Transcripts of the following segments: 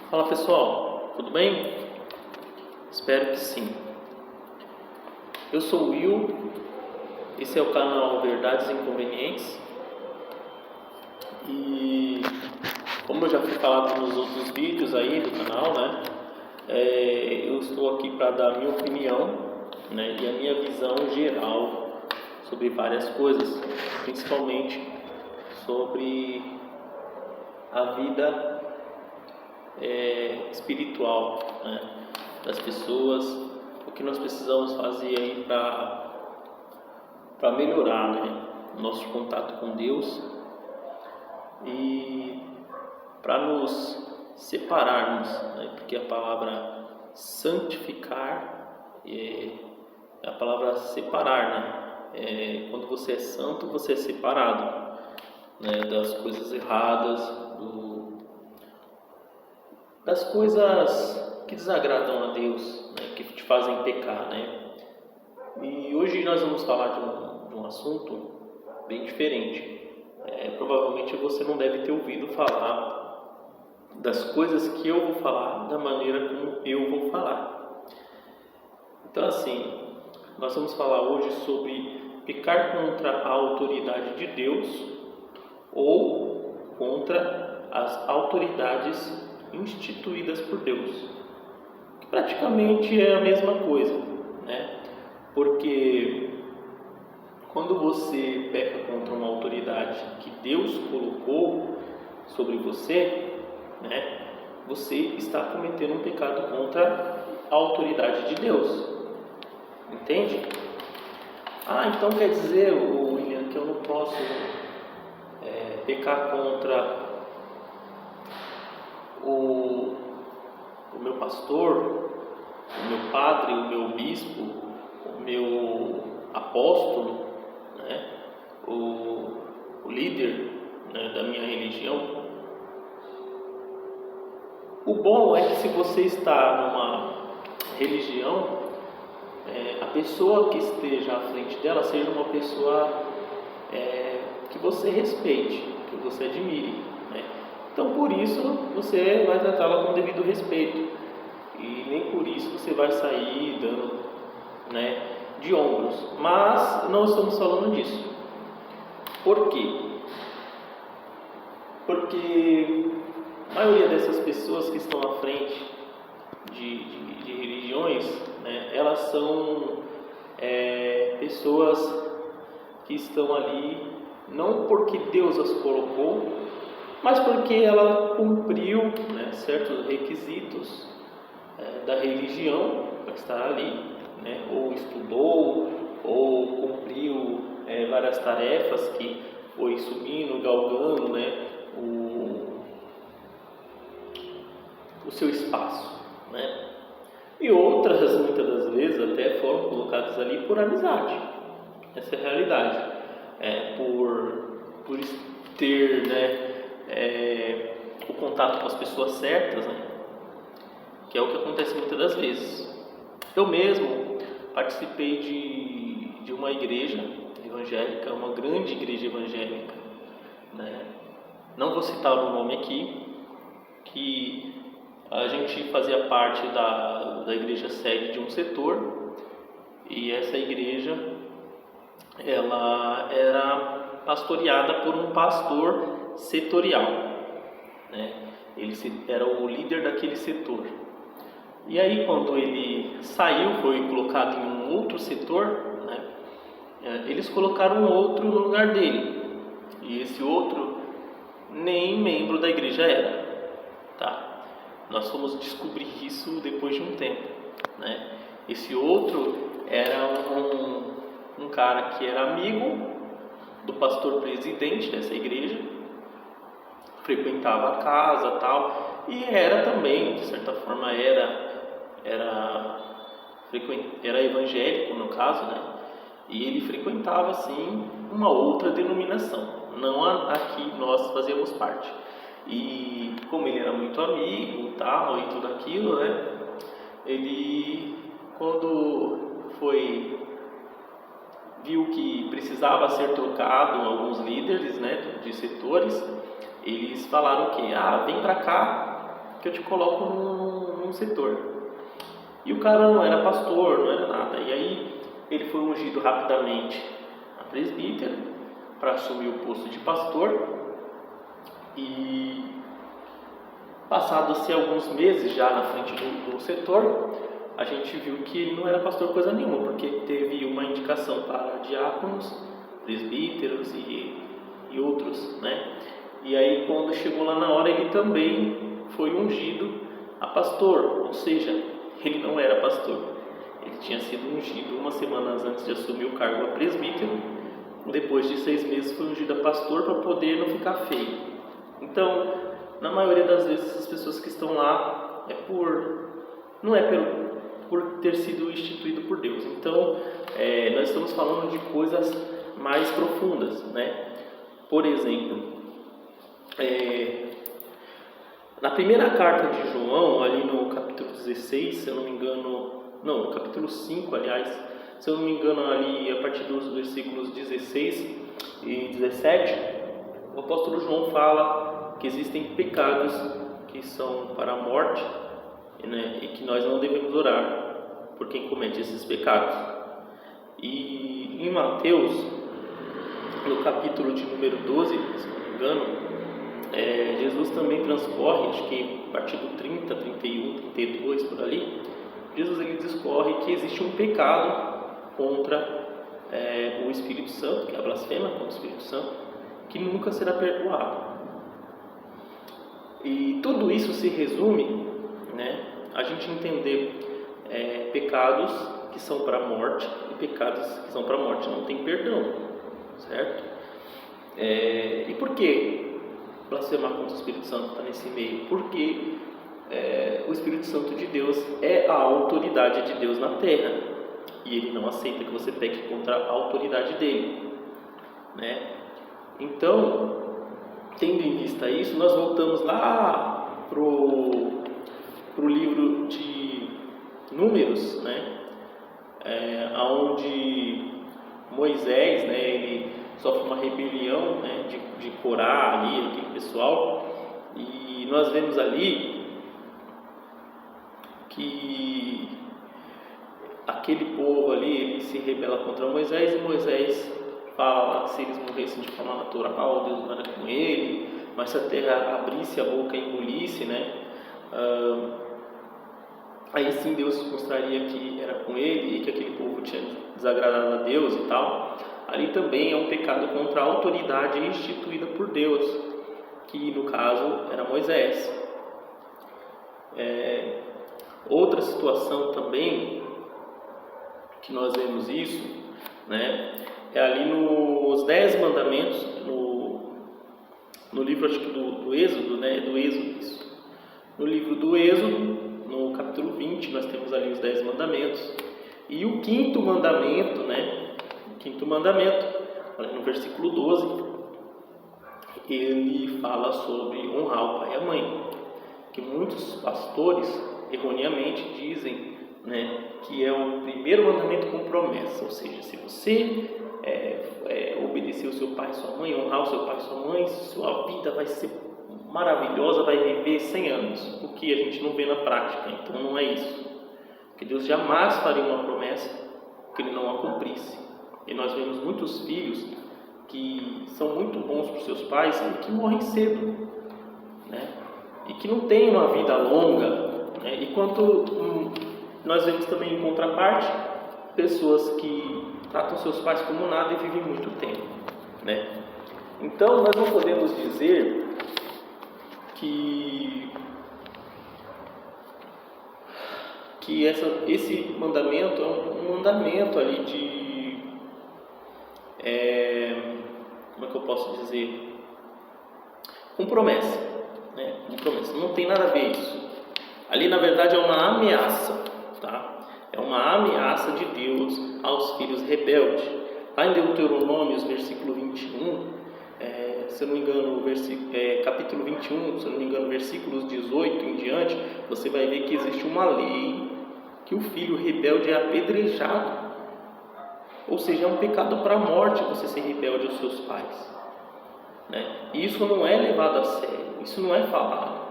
Fala pessoal, tudo bem? Espero que sim. Eu sou o Will, esse é o canal Verdades Inconvenientes e como eu já fui falado nos outros vídeos aí do canal, né? Eu estou aqui para dar a minha opinião, né, e a minha visão geral sobre várias coisas, principalmente sobre a vida espiritual, né, das pessoas, o que nós precisamos fazer aí para melhorar, né, o nosso contato com Deus e para nos separarmos, né, porque a palavra santificar é a palavra separar, né? Quando você é santo, você é separado, né, das coisas erradas, das coisas que desagradam a Deus, né, que te fazem pecar, né? E hoje nós vamos falar de um assunto bem diferente. Provavelmente você não deve ter ouvido falar das coisas que eu vou falar da maneira como eu vou falar. Então, assim, nós vamos falar hoje sobre pecar contra a autoridade de Deus ou contra as autoridades instituídas por Deus, que praticamente é a mesma coisa, né? Porque quando você peca contra uma autoridade que Deus colocou sobre você, né, você está cometendo um pecado contra a autoridade de Deus, entende? Então quer dizer, William, que eu não posso pecar contra o meu pastor, o meu padre, o meu bispo, o meu apóstolo, né, o líder, né, da minha religião. O bom é que se você está numa religião, a pessoa que esteja à frente dela seja uma pessoa que você respeite, que você admire, né? Então por isso você vai tratá-la com devido respeito e nem por isso você vai sair dando, né, de ombros. Mas não estamos falando disso. Por quê? Porque a maioria dessas pessoas que estão à frente de religiões, né, elas são pessoas que estão ali não porque Deus as colocou, mas porque ela cumpriu, né, certos requisitos da religião para estar ali, né, ou estudou, ou cumpriu várias tarefas que foi subindo, galgando, né, o seu espaço, né? E outras, muitas das vezes, até foram colocadas ali por amizade. Essa é a realidade. Por ter, né, o contato com as pessoas certas, né? Que é o que acontece muitas das vezes. Eu mesmo participei de uma igreja evangélica, uma grande igreja evangélica, né? Não vou citar o nome aqui, que a gente fazia parte da igreja sede de um setor, e essa igreja ela era pastoreada por um pastor setorial, né? Ele era o líder daquele setor. E aí quando ele saiu, foi colocado em um outro setor, né? Eles colocaram um outro no lugar dele, e esse outro nem membro da igreja era, tá? Nós fomos descobrir isso depois de um tempo, né? Esse outro era um cara que era amigo do pastor presidente dessa igreja, frequentava a casa, tal, e era também, de certa forma, era evangélico no caso, né? E ele frequentava assim uma outra denominação, não a que nós fazíamos parte. E como ele era muito amigo, tal, e tudo aquilo, né? Ele, quando viu que precisava ser trocado alguns líderes, né, de setores, eles falaram que, vem para cá, que eu te coloco num setor. E o cara não era pastor, não era nada. E aí ele foi ungido rapidamente a presbítero para assumir o posto de pastor. E passados-se alguns meses já na frente do setor, a gente viu que ele não era pastor coisa nenhuma, porque teve uma indicação para diáconos, presbíteros e outros, né? E aí quando chegou lá na hora, ele também foi ungido a pastor, ou seja, ele não era pastor. Ele tinha sido ungido umas semanas antes de assumir o cargo a presbítero. Depois de 6 meses foi ungido a pastor para poder não ficar feio. Então, na maioria das vezes, as pessoas que estão lá não é por ter sido instituído por Deus. Então, nós estamos falando de coisas mais profundas, né? Por exemplo, na primeira carta de João, ali no capítulo 16, se eu não me engano, não, no capítulo 5, aliás, se eu não me engano, ali a partir dos versículos 16 e 17, o apóstolo João fala que existem pecados que são para a morte, né, e que nós não devemos orar por quem comete esses pecados. E em Mateus, no capítulo de número 12, se não me engano, Jesus também transcorre, acho que a partir do 30, 31, 32, por ali, Jesus ele discorre que existe um pecado contra o Espírito Santo, que é a blasfêmia contra o Espírito Santo, que nunca será perdoado. E tudo isso se resume, né, a gente entender pecados que são para a morte e pecados que são para a morte não tem perdão, certo? E por que blasfemar contra o Espírito Santo está nesse meio? Porque o Espírito Santo de Deus é a autoridade de Deus na terra e ele não aceita que você peque contra a autoridade dele, né? Então, tendo em vista isso, nós voltamos lá pro livro de Números, né? Onde Moisés, né, ele sofre uma rebelião, né, de Corá ali, aquele pessoal, e nós vemos ali que aquele povo ali, ele se rebela contra Moisés, e Moisés fala que se eles morressem de forma natural, Deus não era com ele, mas se a terra abrisse a boca e engolisse, né, aí sim Deus mostraria que era com ele e que aquele povo tinha desagradado a Deus e tal. Ali também é um pecado contra a autoridade instituída por Deus, que no caso era Moisés. Outra situação também que nós vemos isso, né, é ali nos 10 mandamentos, no livro, acho que do Êxodo, né, do Êxodo, isso. No livro do Êxodo, no capítulo 20, nós temos ali os 10 mandamentos, e o 5º mandamento, né, o 5º mandamento, no versículo 12, ele fala sobre honrar o pai e a mãe, que muitos pastores erroneamente dizem, né, que é o primeiro mandamento com promessa, ou seja, se você obedecer o seu pai e sua mãe, honrar o seu pai e sua mãe, sua vida vai ser maravilhosa, vai viver 100 anos, o que a gente não vê na prática. Então não é isso, porque Deus jamais faria uma promessa que Ele não a cumprisse. E nós vemos muitos filhos que são muito bons para os seus pais e que morrem cedo, né? E que não têm uma vida longa, né? Enquanto nós vemos também em contraparte pessoas que tratam seus pais como nada e vivem muito tempo, né? Então nós não podemos dizer que esse mandamento é um mandamento ali de como é que eu posso dizer, com promessa, né? Com promessa, não tem nada a ver isso. Ali na verdade é uma ameaça, tá? É uma ameaça de Deus aos filhos rebeldes. Lá em Deuteronômio, versículo 21, se eu não me engano, capítulo 21, se eu não me engano, versículos 18 em diante, você vai ver que existe uma lei que o filho rebelde é apedrejado. Ou seja, é um pecado para a morte você ser rebelde aos seus pais, né? E isso não é levado a sério, isso não é falado.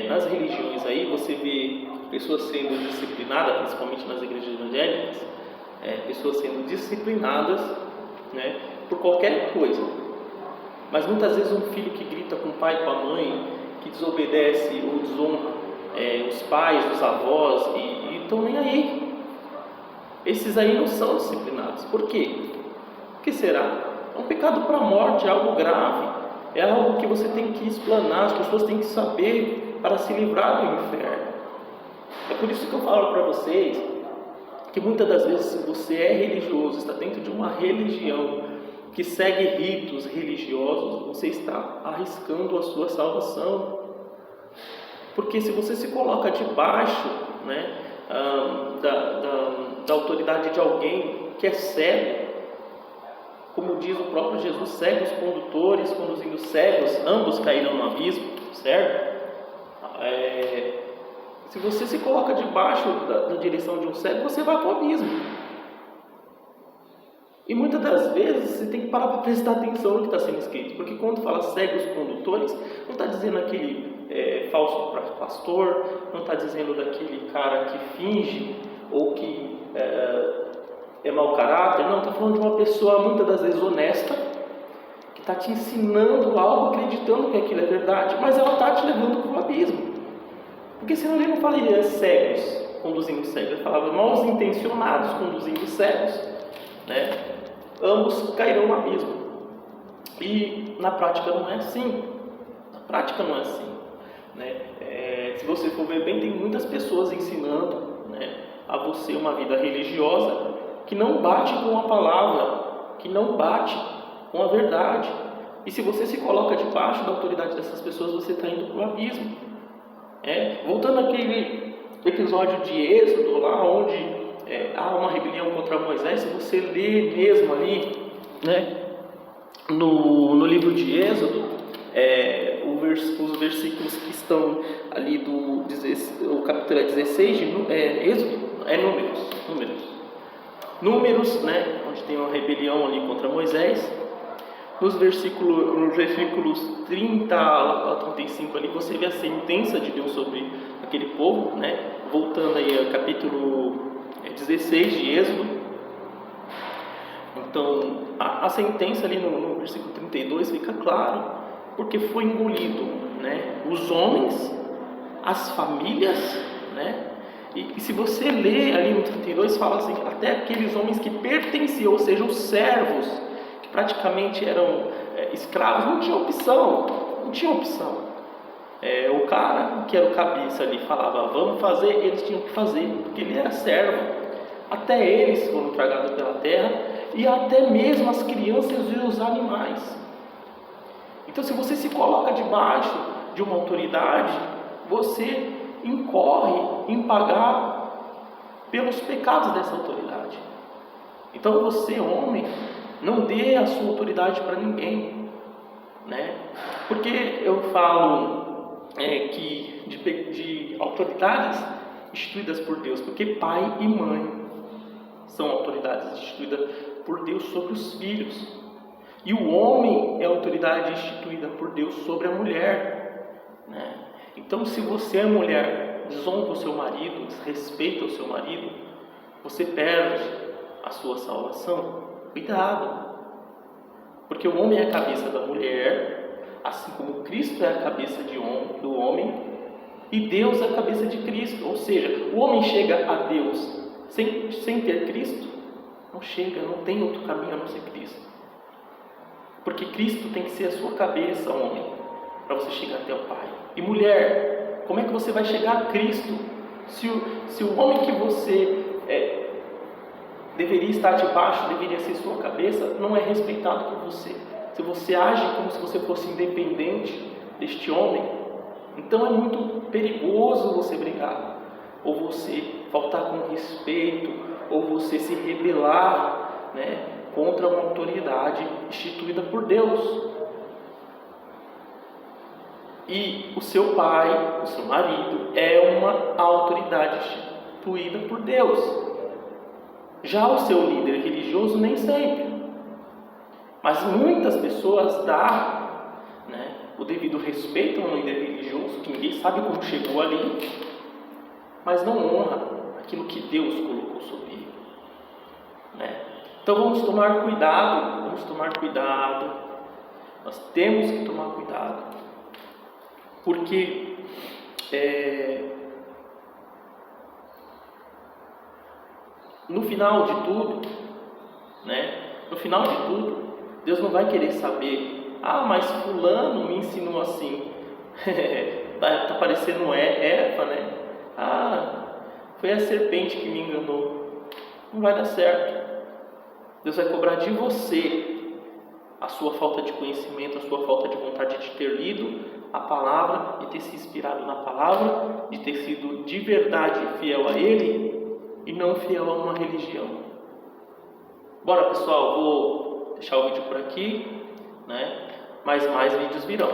Nas religiões aí você vê pessoas sendo disciplinadas, principalmente nas igrejas evangélicas, pessoas sendo disciplinadas, né, por qualquer coisa. Mas muitas vezes um filho que grita com o pai e com a mãe, que desobedece ou desonra os pais, os avós, e estão nem aí. Esses aí não são disciplinados. Por quê? Por que será? É um pecado para a morte, é algo grave, é algo que você tem que explanar, as pessoas têm que saber para se livrar do inferno. É por isso que eu falo para vocês que muitas das vezes, se você é religioso, está dentro de uma religião que segue ritos religiosos, você está arriscando a sua salvação. Porque se você se coloca debaixo, né, da autoridade de alguém que é cego, como diz o próprio Jesus, cegos condutores, conduzindo cegos, ambos cairão no abismo, certo? Se você se coloca debaixo da direção de um cego, você vai para o abismo. E muitas das vezes você tem que parar para prestar atenção no que está sendo escrito, porque quando fala cegos condutores, não está dizendo aquele falso pastor, não está dizendo daquele cara que finge ou que é mau caráter, não, está falando de uma pessoa muitas das vezes honesta, que está te ensinando algo, acreditando que aquilo é verdade, mas ela está te levando para o abismo. Porque senão ele não falaria cegos conduzindo cegos, ele falava mal intencionados conduzindo cegos, né? Ambos cairão no abismo. E na prática não é assim. Na prática não é assim, né? Se você for ver bem, tem muitas pessoas ensinando, né, a você uma vida religiosa que não bate com a palavra, que não bate com a verdade. E se você se coloca debaixo da autoridade dessas pessoas, você está indo para o abismo. Voltando àquele episódio de Êxodo, lá onde há uma rebelião contra Moisés, se você lê mesmo ali, né, no livro de Êxodo, os versículos que estão ali o capítulo 16 de Êxodo, Números, né, onde tem uma rebelião ali contra Moisés. Nos versículos 30 a 35 ali, você vê a sentença de Deus sobre aquele povo, né? Voltando aí ao capítulo 16 de Êxodo. Então, a sentença ali no versículo 32 fica claro, porque foi engolido, né, os homens, as famílias, né? E se você lê ali no 32, fala assim, até aqueles homens que pertenciam, ou seja, os servos, que praticamente eram escravos, não tinha opção. O cara que era o cabeça ali falava, vamos fazer, eles tinham que fazer, porque ele era servo. Até eles foram tragados pela terra, e até mesmo as crianças e os animais. Então, se você se coloca debaixo de uma autoridade, você incorre em pagar pelos pecados dessa autoridade. Então, você, homem, não dê a sua autoridade para ninguém, né? Porque eu falo que de autoridades instituídas por Deus, porque pai e mãe são autoridades instituídas por Deus sobre os filhos, e o homem é autoridade instituída por Deus sobre a mulher, né? Então, se você é mulher, desonra o seu marido, desrespeita o seu marido, você perde a sua salvação. Cuidado, porque o homem é a cabeça da mulher, assim como Cristo é a cabeça do homem, e Deus é a cabeça de Cristo. Ou seja, o homem chega a Deus sem ter Cristo? Não chega, não tem outro caminho a não ser Cristo. Porque Cristo tem que ser a sua cabeça, homem, para você chegar até o Pai. E mulher, como é que você vai chegar a Cristo se o homem que você deveria estar debaixo, deveria ser sua cabeça, não é respeitado por você? Se você age como se você fosse independente deste homem, então é muito perigoso você brigar, ou você faltar com respeito, ou você se rebelar, né, contra uma autoridade instituída por Deus. E o seu pai, o seu marido, é uma autoridade instituída por Deus. Já o seu líder religioso, nem sempre. Mas muitas pessoas dão, né, o devido respeito a um líder religioso, que ninguém sabe como chegou ali, mas não honra aquilo que Deus colocou sobre ele, né? Então vamos tomar cuidado, nós temos que tomar cuidado, porque no final de tudo, né? No final de tudo, Deus não vai querer saber, mas fulano me ensinou assim, tá parecendo Eva, né? Foi a serpente que me enganou. Não vai dar certo. Deus vai cobrar de você a sua falta de conhecimento, a sua falta de vontade de ter lido a palavra, de ter se inspirado na palavra, de ter sido de verdade fiel a Ele e não fiel a uma religião. Bora, pessoal, vou deixar o vídeo por aqui, né? Mas mais vídeos virão.